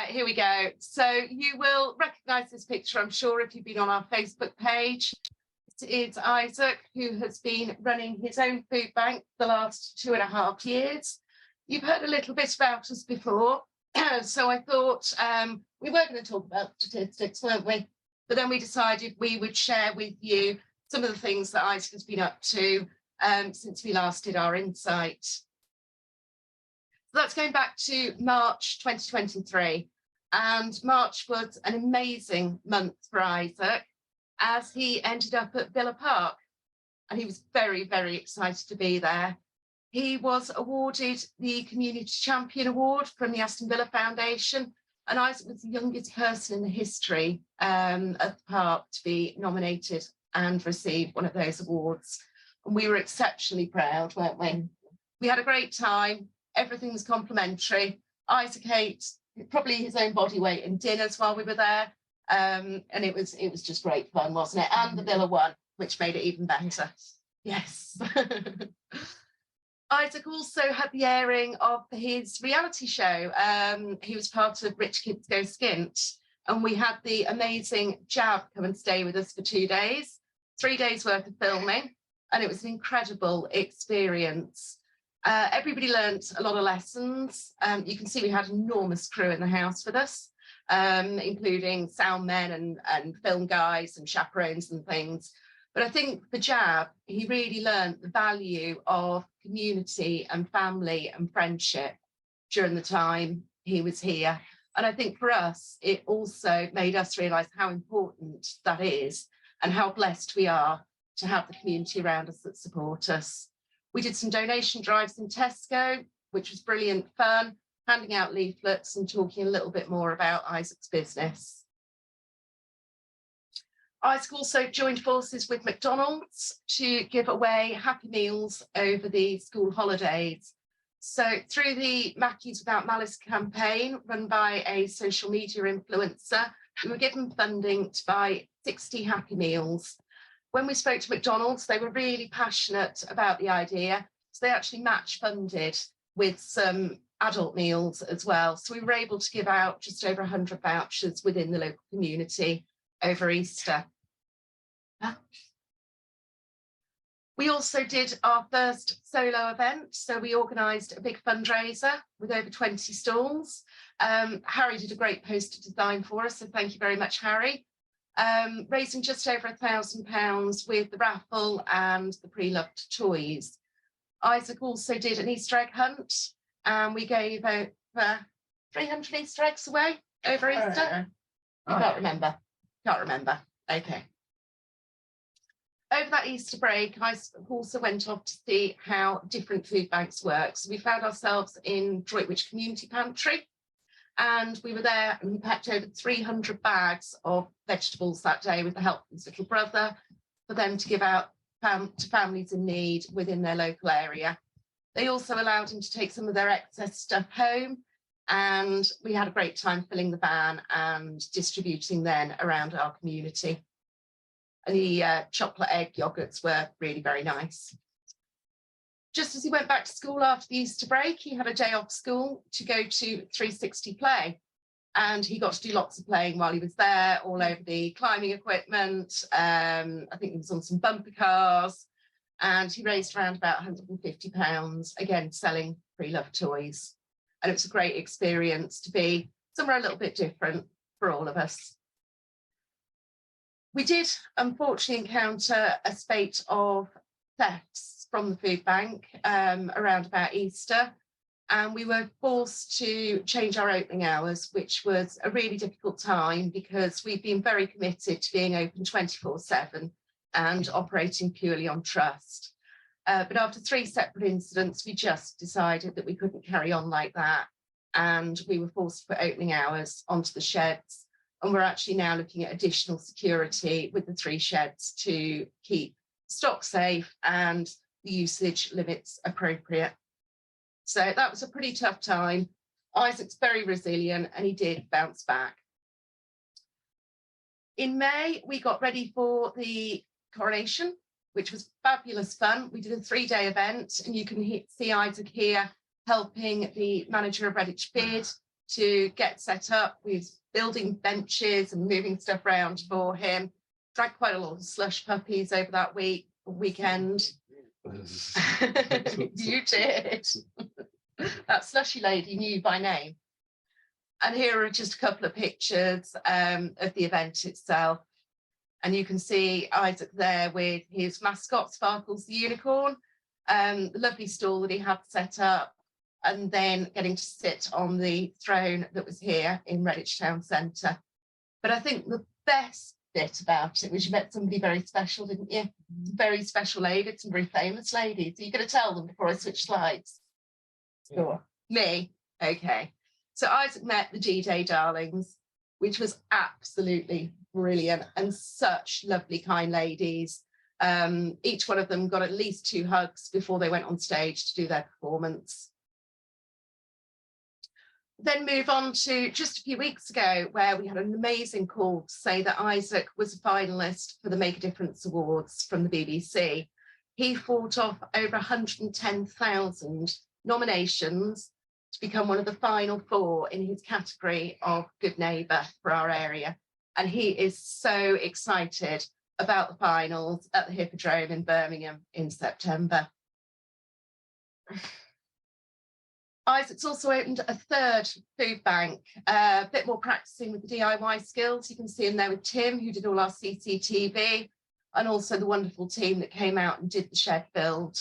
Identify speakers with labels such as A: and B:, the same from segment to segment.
A: Right, here we go. So you will recognise this picture, I'm sure, if you've been on our Facebook page. It is Isaac, who has been running his own food bank for the last 2.5 years. You've heard a little bit about us before, so I thought we were going to talk about statistics, weren't we? But then we decided we would share with you some of the things that Isaac has been up to since we last did our insight. So that's going back to March 2023, and March was an amazing month for Isaac as he ended up at Villa Park, and he was very, very excited to be there. He was awarded the Community Champion Award from the Aston Villa Foundation, and Isaac was the youngest person in the history of the park to be nominated and receive one of those awards. And we were exceptionally proud, weren't we? We had a great time. Everything was complimentary. Isaac ate probably his own body weight in dinners while we were there. And it was just great fun, wasn't it? And the Villa won, which made it even better. Yes. Isaac also had the airing of his reality show. He was part of Rich Kids Go Skint, and we had the amazing Jab come and stay with us for 2 days, 3 days worth of filming, and it was an incredible experience. Everybody learnt a lot of lessons. You can see we had an enormous crew in the house with us, including sound men and film guys and chaperones and things. But I think for Jab, he really learnt the value of community and family and friendship during the time he was here. And I think for us, it also made us realise how important that is and how blessed we are to have the community around us that support us. We did some donation drives in Tesco, which was brilliant fun, handing out leaflets and talking a little bit more about Isaac's business. Isaac also joined forces with McDonald's to give away Happy Meals over the school holidays. So through the Mackies Without Malice campaign run by a social media influencer, we were given funding to buy 60 Happy Meals. When we spoke to McDonald's, they were really passionate about the idea. So they actually match funded with some adult meals as well. So we were able to give out just over 100 vouchers within the local community over Easter. We also did our first solo event. So we organised a big fundraiser with over 20 stalls. Harry did a great poster design for us, so thank you very much, Harry. Raising just over £1,000 with the raffle and the pre-loved toys. Isaac also did an Easter egg hunt, and we gave over 300 Easter eggs away over Easter. You can't remember. Can't remember. Okay. Over that Easter break, I also went off to see how different food banks work. So we found ourselves in Droitwich Community Pantry, and we were there and we packed over 300 bags of vegetables that day with the help of his little brother for them to give out to families in need within their local area. They also allowed him to take some of their excess stuff home, and we had a great time filling the van and distributing then around our community. And the chocolate egg yogurts were really very nice. Just as he went back to school after the Easter break, he had a day off school to go to 360 Play. And he got to do lots of playing while he was there, all over the climbing equipment. I think he was on some bumper cars. And he raised around about £150, again, selling pre-loved toys. And it was a great experience to be somewhere a little bit different for all of us. We did, unfortunately, encounter a spate of thefts from the food bank around about Easter, and we were forced to change our opening hours, which was a really difficult time because we've been very committed to being open 24/7 and operating purely on trust. But after 3 separate incidents, we just decided that we couldn't carry on like that, and we were forced to put opening hours onto the sheds. And we're actually now looking at additional security with the 3 sheds to keep stock safe and the usage limits appropriate. So that was a pretty tough time. Isaac's very resilient and he did bounce back. In May, we got ready for the coronation, which was fabulous fun. We did a 3-day event, and you can see Isaac here helping the manager of Redditch Bid to get set up. We was building benches and moving stuff around for him. Drank quite a lot of slush puppies over that weekend. You did. That slushy lady knew by name. And here are just a couple of pictures of the event itself. And you can see Isaac there with his mascot, Sparkles the unicorn, the lovely stall that he had set up, and then getting to sit on the throne that was here in Redditch Town Centre. But I think the best bit about it was you met somebody very special, didn't you? Very special lady, some very famous ladies. Are you going to tell them before I switch slides? Yeah. Sure. Me? Okay. So Isaac met the D-Day darlings, which was absolutely brilliant, and such lovely, kind ladies. Each one of them got at least 2 hugs before they went on stage to do their performance. Then move on to just a few weeks ago, where we had an amazing call to say that Isaac was a finalist for the Make a Difference Awards from the BBC. He fought off over 110,000 nominations to become one of the final 4 in his category of Good Neighbour for our area. And he is so excited about the finals at the Hippodrome in Birmingham in September. Isaac's also opened a 3rd food bank, a bit more practicing with the DIY skills. You can see him there with Tim, who did all our CCTV, and also the wonderful team that came out and did the shed build.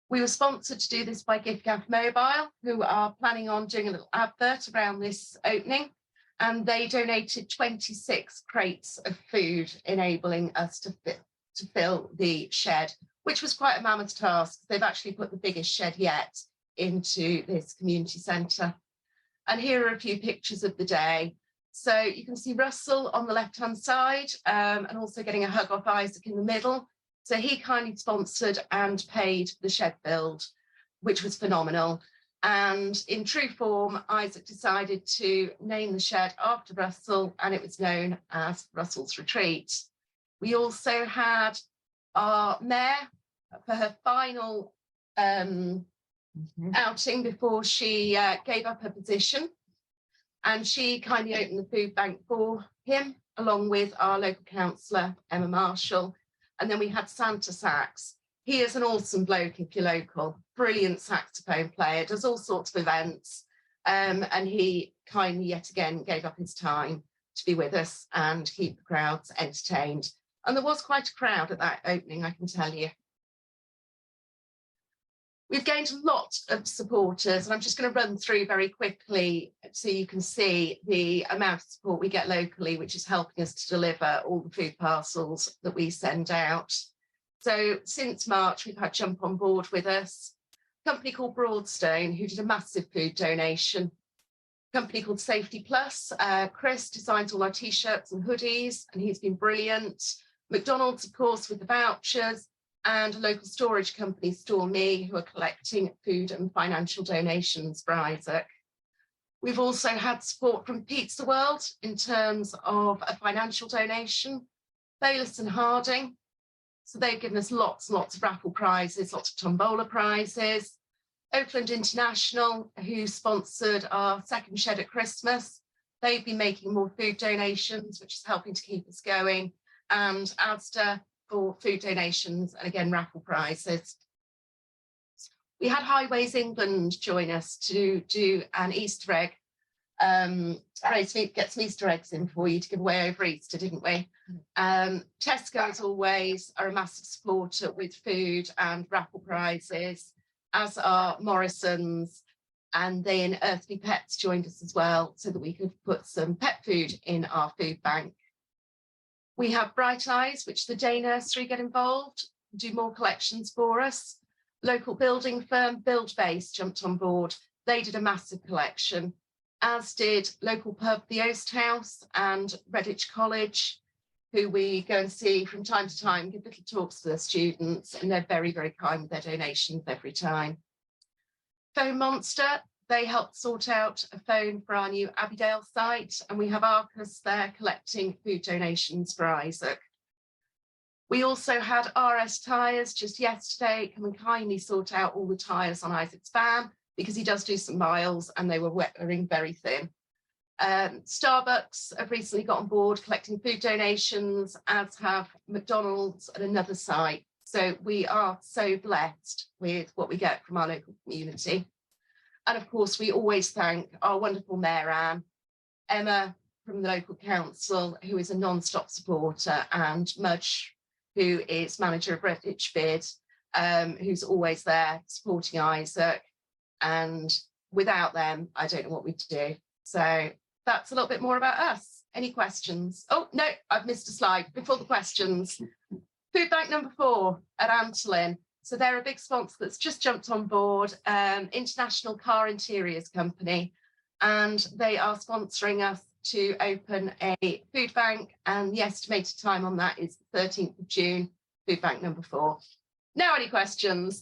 A: We were sponsored to do this by giffgaff Mobile, who are planning on doing a little advert around this opening, and they donated 26 crates of food, enabling us to fill the shed, which was quite a mammoth task. They've actually put the biggest shed yet into this community centre. And here are a few pictures of the day. So you can see Russell on the left-hand side, and also getting a hug off Isaac in the middle. So he kindly sponsored and paid the shed build, which was phenomenal. And in true form, Isaac decided to name the shed after Russell, and it was known as Russell's Retreat. We also had our mayor for her final outing before she gave up her position, and she kindly opened the food bank for him, along with our local councillor Emma Marshall. And then we had Santa Sax. He is an awesome bloke if you're local, brilliant saxophone player, does all sorts of events, and he kindly yet again gave up his time to be with us and keep the crowds entertained. And there was quite a crowd at that opening, I can tell you. We've gained a lot of supporters, and I'm just going to run through very quickly so you can see the amount of support we get locally, which is helping us to deliver all the food parcels that we send out. So since March, we've had Jump on Board with us, a company called Broadstone, who did a massive food donation, a company called Safety Plus. Chris designs all our T-shirts and hoodies, and he's been brilliant. McDonald's, of course, with the vouchers, and a local storage company, Store Me, who are collecting food and financial donations for Isaac. We've also had support from Pizza World in terms of a financial donation, Bayliss and Harding. So they've given us lots and lots of raffle prizes, lots of tombola prizes. Oakland International, who sponsored our 2nd shed at Christmas. They've been making more food donations, which is helping to keep us going. And Asda for food donations, and again, raffle prizes. We had Highways England join us to do an Easter egg. Get some Easter eggs in for you to give away over Easter, didn't we? Tesco, as always, are a massive supporter with food and raffle prizes, as are Morrison's, and then Earthly Pets joined us as well, so that we could put some pet food in our food bank. We have Bright Eyes, which the day nursery get involved, do more collections for us. Local building firm Buildbase jumped on board. They did a massive collection, as did local pub The Oast House and Redditch College, who we go and see from time to time, give little talks to their students, and they're very, very kind with their donations every time. Phone Monster, they helped sort out a phone for our new Abbeydale site, and we have Arcus there collecting food donations for Isaac. We also had RS Tyres just yesterday come and kindly sort out all the tyres on Isaac's van, because he does do some miles and they were wearing very thin. Starbucks have recently got on board collecting food donations, as have McDonald's and another site. So we are so blessed with what we get from our local community. And of course, we always thank our wonderful Mayor Anne, Emma from the local council, who is a non-stop supporter, and Mudge, who is manager of Warwickshire Beyond, who's always there supporting Isaac. And without them, I don't know what we'd do. So that's a little bit more about us. Any questions? Oh, no, I've missed a slide before the questions. Food Bank number 4 at Antolin. So they're a big sponsor that's just jumped on board, International Car Interiors Company, and they are sponsoring us to open a food bank, and the estimated time on that is the 13th of June, Food Bank number 4. Now, any questions?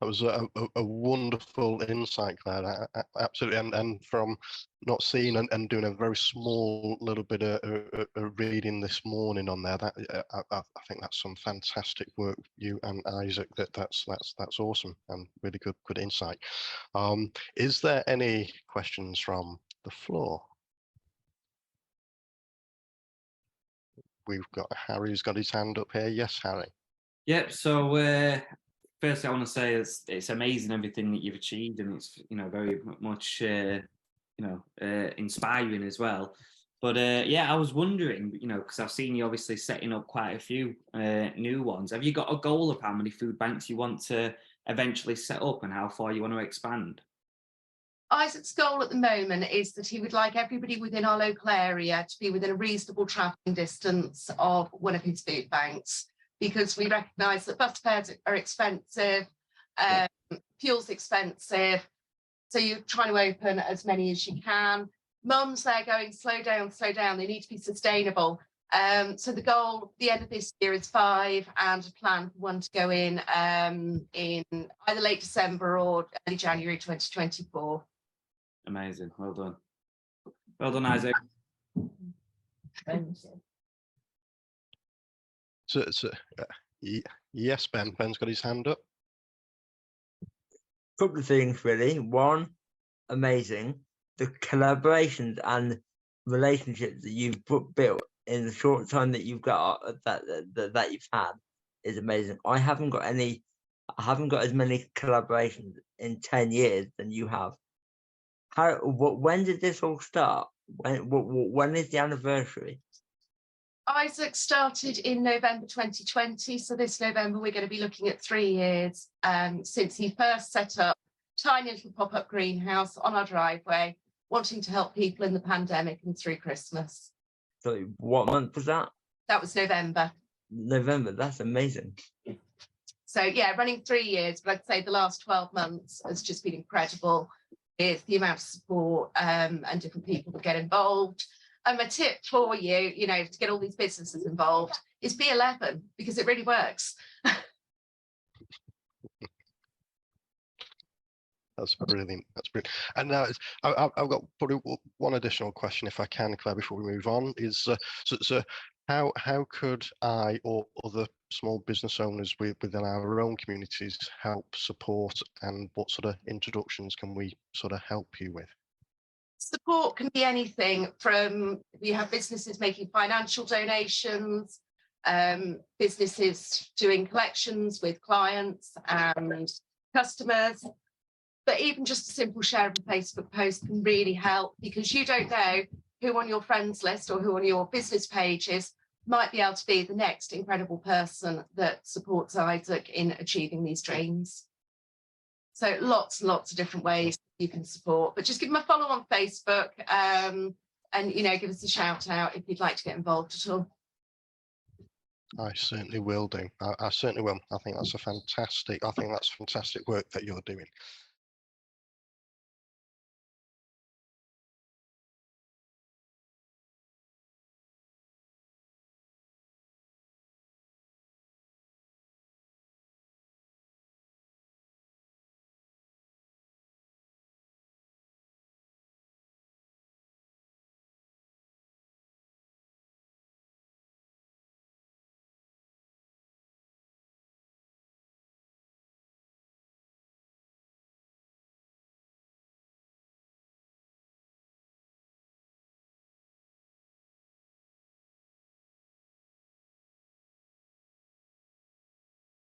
B: That was a wonderful insight, Claire. Absolutely, and from not seeing and doing a very small little bit of reading this morning on there, that I think that's some fantastic work, you and Isaac. That's awesome and really good insight. Is there any questions from the floor? We've got Harry's got his hand up here. Yes, Harry.
C: Yep. So. Firstly, I want to say it's amazing everything that you've achieved, and it's very much inspiring as well. But yeah, I was wondering, because I've seen you obviously setting up quite a few new ones. Have you got a goal of how many food banks you want to eventually set up and how far you want to expand?
A: Isaac's goal at the moment is that he would like everybody within our local area to be within a reasonable travelling distance of one of his food banks, because we recognise that bus fares are expensive, fuel's expensive, so you're trying to open as many as you can. Mums, they're going slow down, they need to be sustainable. So the goal at the end of this year is 5, and a plan for one to go in either late December or early January 2024.
C: Amazing, well done. Well done, Isaac.
A: Thank you.
B: So yes, Ben. Ben's got his hand up.
D: Couple of things really. One, amazing. The collaborations and relationships that you've built in the short time that you've got that you've had is amazing. I haven't got as many collaborations in 10 years than you have. When did this all start? When is the anniversary?
A: Isaac started in November 2020, so this November we're going to be looking at 3 years since he first set up a tiny little pop-up greenhouse on our driveway, wanting to help people in the pandemic and through Christmas.
D: So what month was that?
A: That was November.
D: November, that's amazing.
A: So yeah, running 3 years, but I'd say the last 12 months has just been incredible with the amount of support and different people that get involved. And my tip for you, to get all these businesses involved is B11, because it really works.
B: That's brilliant. That's brilliant. And now I've got probably one additional question, if I can, Claire, before we move on. Is so how could I or other small business owners within our own communities help support, and what sort of introductions can we sort of help you with?
A: Support can be anything from, we have businesses making financial donations, businesses doing collections with clients and customers, but even just a simple share of a Facebook post can really help, because you don't know who on your friends list or who on your business pages might be able to be the next incredible person that supports Isaac in achieving these dreams. So lots and lots of different ways you can support, but just give them a follow on Facebook and give us a shout out if you'd like to get involved at all.
B: I certainly will do. I certainly will. I think that's fantastic work that you're doing.